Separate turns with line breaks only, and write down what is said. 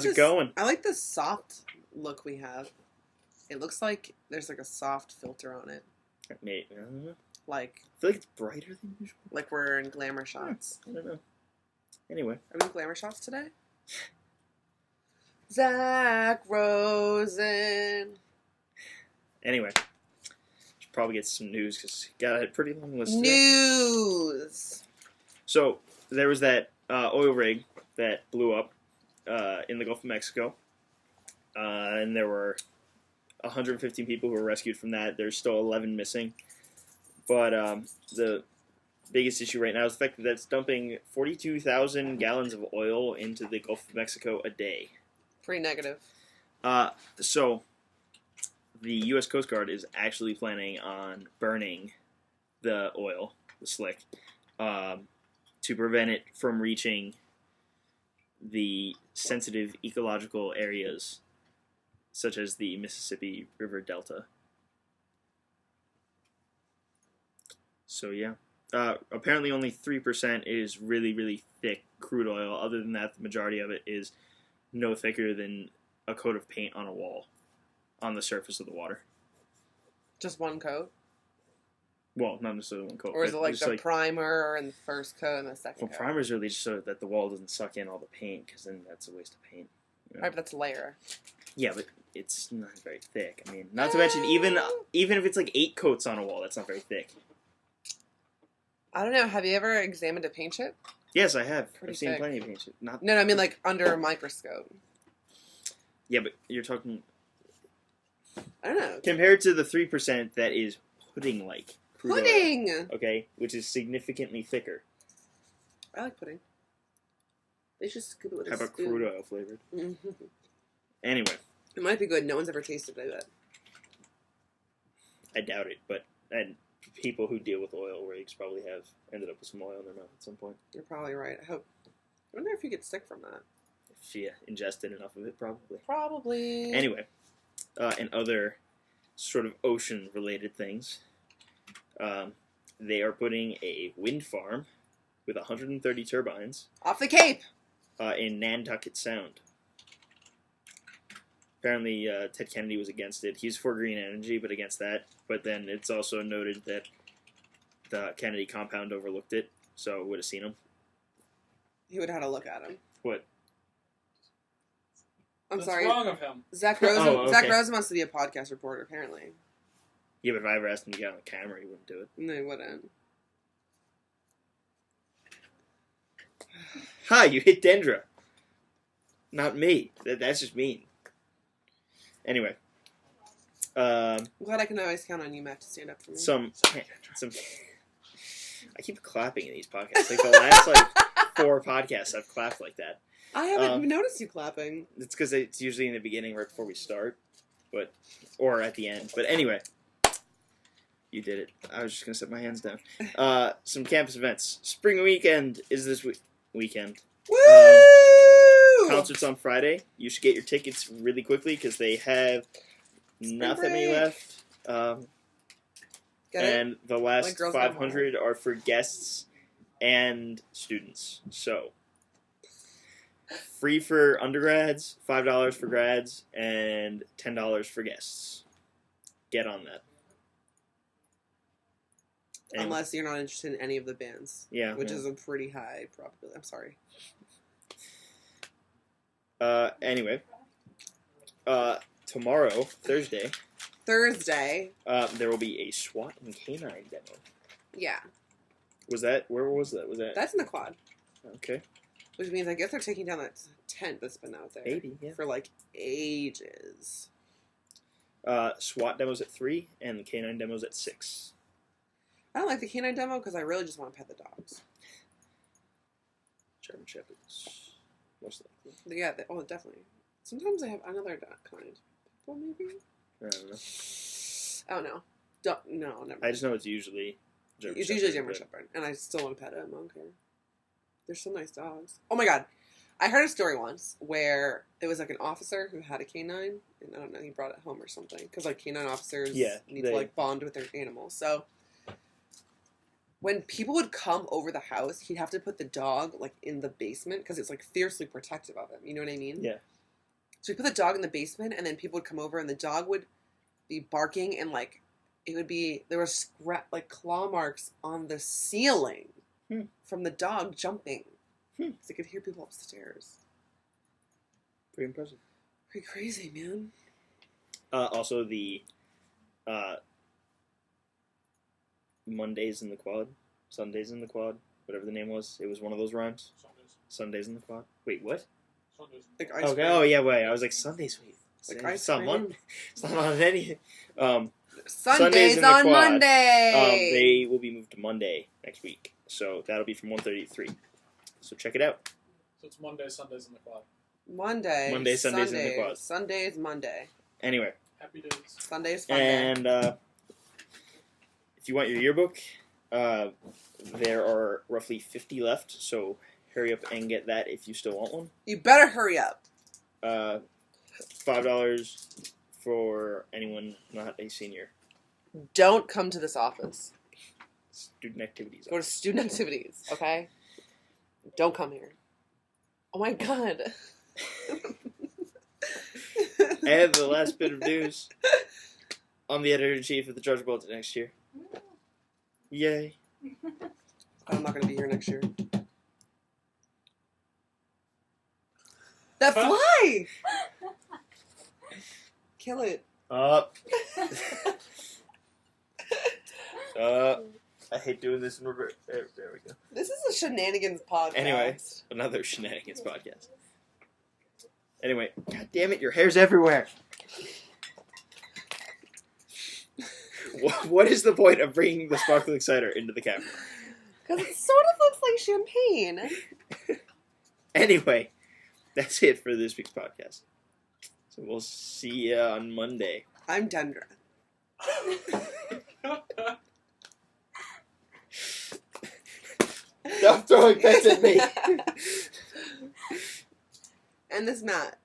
How's it going?
I like the soft look we have. It looks like there's like a soft filter on it.
Maybe. I don't know.
Like,
I feel like it's brighter than usual.
like we're in glamour shots.
I don't know. Anyway.
Are we in glamour shots today? Zach Rosen.
Anyway. Should probably get some news because got a pretty long list.
News.
So, there was that oil rig that blew up in the Gulf of Mexico. And there were 115 people who were rescued from that. There's still 11 missing. But the biggest issue right now is the fact that it's dumping 42,000 gallons of oil into the Gulf of Mexico a day.
Pretty negative.
So, the U.S. Coast Guard is actually planning on burning the oil, the slick, to prevent it from reaching the sensitive ecological areas, such as the Mississippi River Delta. So, yeah. Apparently only 3% is really, really thick crude oil. Other than that, the majority of it is no thicker than a coat of paint on a wall on the surface of the water.
Just one coat?
Well, not necessarily one coat.
Or is it like the primer and the first coat and the second coat?
Well, primer's really just so that the wall doesn't suck in all the paint, because then that's a waste of paint. You know?
Right, but that's a layer.
Yeah, but it's not very thick. I mean, not to mention, even if it's like 8 coats on a wall, that's not very thick.
I don't know. Have you ever examined a paint chip?
Yes, I have.
Pretty
I've seen
thick.
plenty of paint chips.
No, I mean like under a microscope.
Yeah, but you're talking...
I don't know.
Compared to the 3% that is pudding-like.
Pudding!
Oil, okay, which is significantly thicker.
I like pudding. They should scoop it with
How
a
about
spoon.
crude oil flavored?
Mm-hmm.
Anyway.
It might be good. No one's ever tasted it.
I doubt it, but and people who deal with oil rigs probably have ended up with some oil in their mouth at some point.
You're probably right. I wonder if you get sick from that.
If you ingested enough of it, probably.
Probably.
Anyway, and other sort of ocean-related things, they are putting a wind farm with 130 turbines
off the Cape
in Nantucket Sound. Apparently, Ted Kennedy was against it. He's for green energy, but against that. But then it's also noted that the Kennedy compound overlooked it, so would have seen him.
He would have had a look at him.
What?
I'm sorry.
What's wrong with him?
Zach Rosen.
Oh, okay.
Zach Rosen wants to be a podcast reporter, apparently.
Yeah, but if I ever asked him to get on the camera, he wouldn't do it.
No, he wouldn't.
Ha! You hit Dendra. Not me. That's just mean. Anyway.
I'm glad I can always count on you, Matt, to stand up for me.
Some. I keep clapping in these podcasts. Like the last 4 podcasts, I've clapped like that.
I haven't noticed you clapping.
It's because it's usually in the beginning, right before we start, or at the end. But anyway, you did it. I was just gonna set my hands down. Some campus events. Spring weekend is this weekend.
Woo!
Concerts on Friday. You should get your tickets really quickly because they have not that many left. And the last 500 are for guests and students. So, free for undergrads, $5 for grads, and $10 for guests. Get on that. Anyway.
Unless you're not interested in any of the bands.
Yeah.
Which is a pretty high probability. I'm sorry.
Anyway. Tomorrow, Thursday, there will be a SWAT and canine demo.
Yeah.
Where was that?
That's in the quad.
Okay.
Which means I guess they're taking down that tent that's been out there.
Maybe, yeah.
For ages.
SWAT demo's at 3, and the canine demo's at 6.
I don't like the canine demo because I really just want to pet the dogs.
German Shepherds. Most likely.
Yeah, definitely. Sometimes I have another dog kind. Well, maybe?
I don't know.
I don't know. No, never.
I just know it's usually German
It's
Shepherd.
usually German Shepherd. And I still want to pet him. I don't care. They're so nice dogs. Oh my god. I heard a story once where it was like an officer who had a canine. And I don't know, he brought it home or something. Because canine officers need to bond with their animals. So when people would come over the house, he'd have to put the dog in the basement because it's fiercely protective of him. You know what I mean?
Yeah.
So we put the dog in the basement, and then people would come over, and the dog would be barking, and like it would be there were like claw marks on the ceiling from the dog jumping. So I could hear people upstairs.
Pretty impressive.
Pretty crazy, man.
Also, the Mondays in the quad, Sundays in the quad, whatever the name was. It was one of those rhymes. Sundays in the quad. Wait, what?
Like ice
Okay.
cream.
Oh yeah, wait. I was like Sundays. Wait,
Like
it's
ice
not
cream.
It's not on anything.
Sundays
in the
on
quad,
Monday.
they will be moved to Monday next week, so that'll be from 1:30 to 3. So check it out.
So it's Monday, Sundays in the quad.
Monday,
Sundays in the quad.
Sundays, Monday.
Anyway.
Happy days.
Sundays, fun day.
And if you want your yearbook, there are roughly 50 left, so hurry up and get that if you still want one.
You better hurry up.
$5 for anyone not a senior.
Don't come to this office.
Student activities.
Go to student activities, okay? Don't come here. Oh my god.
And the last bit of news. I'm the editor-in-chief of the Georgia Bulletin next year. Yay.
I'm not going to be here next year. That fly! Kill it.
Up. I hate doing this in reverse. There we go.
This is a shenanigans podcast.
Anyway, another shenanigans podcast. Anyway, god damn it, your hair's everywhere. What is the point of bringing the sparkling cider into the camera?
Because it sort of looks like champagne.
Anyway, that's it for this week's podcast. So we'll see you on Monday.
I'm Dendra.
Stop throwing pets at me.
And this Matt.